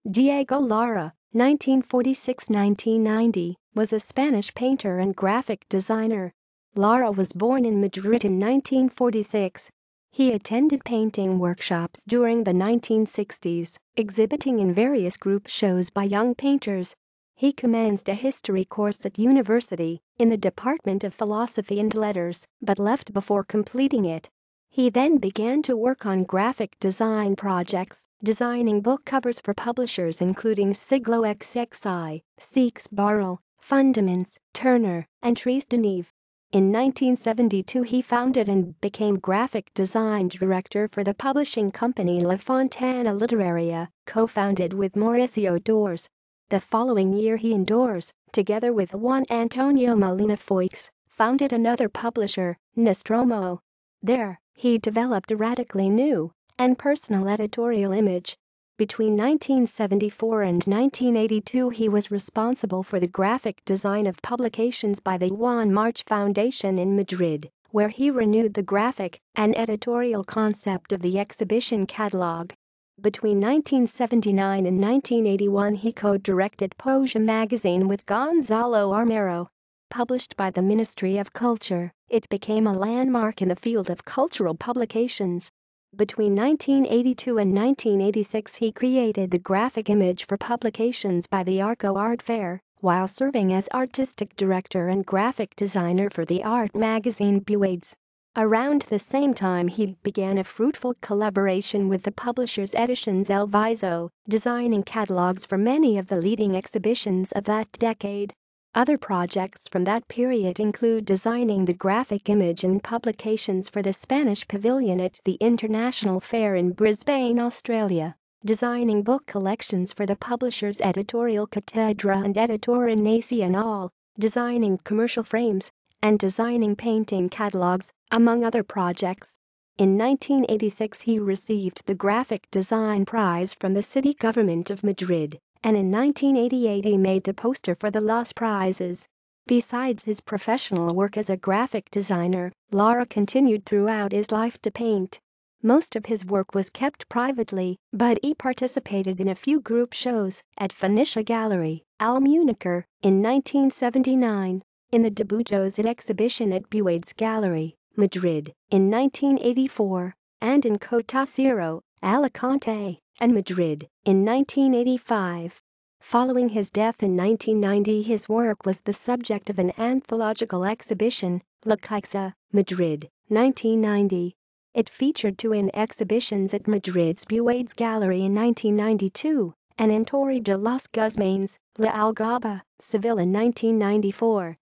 Diego Lara, 1946–1990, was a Spanish painter and graphic designer. Lara was born in Madrid in 1946. He attended painting workshops during the 1960s, exhibiting in various group shows by young painters. He commenced a history course at university, in the Department of Philosophy and Letters, but left before completing it. He then began to work on graphic design projects, designing book covers for publishers including Siglo XXI, Seix Barral, Fundaments, Turner, and Trece de Nieve. In 1972 he founded and became graphic design director for the publishing company La Fontana Literaria, co-founded with Mauricio Dors. The following year he and Dors, together with Juan Antonio Molina Foix, founded another publisher, Nostromo. There, he developed a radically new and personal editorial image. Between 1974 and 1982 he was responsible for the graphic design of publications by the Juan March Foundation in Madrid, where he renewed the graphic and editorial concept of the exhibition catalogue. Between 1979 and 1981 he co-directed Poesía magazine with Gonzalo Armero. Published by the Ministry of Culture, it became a landmark in the field of cultural publications. Between 1982 and 1986 he created the graphic image for publications by the ARCO art fair, while serving as artistic director and graphic designer for the art magazine Buades. Around the same time he began a fruitful collaboration with the publishers Ediciones el Viso, designing catalogues for many of the leading exhibitions of that decade. Other projects from that period include designing the graphic image and publications for the Spanish Pavilion at the International Fair in Brisbane, Australia, designing book collections for the publishers Editorial Cátedra and Editora Nacional, designing commercial frames, and designing painting catalogues, among other projects. In 1986 he received the Graphic Design Prize from the City Government of Madrid. And in 1988 he made the poster for the Laus Prizes. Besides his professional work as a graphic designer, Lara continued throughout his life to paint. Most of his work was kept privately, but he participated in a few group shows at Phoenicia Gallery, Almuniker, in 1979, in the Dibujos exhibition at Buades Gallery, Madrid, in 1984, and in Cotasero, Alicante, and Madrid, in 1985. Following his death in 1990 his work was the subject of an anthological exhibition, La Caixa, Madrid, 1990. It featured two exhibitions at Madrid's Buades Gallery in 1992, and in Torre de los Guzmanes, La Algaba, Seville in 1994.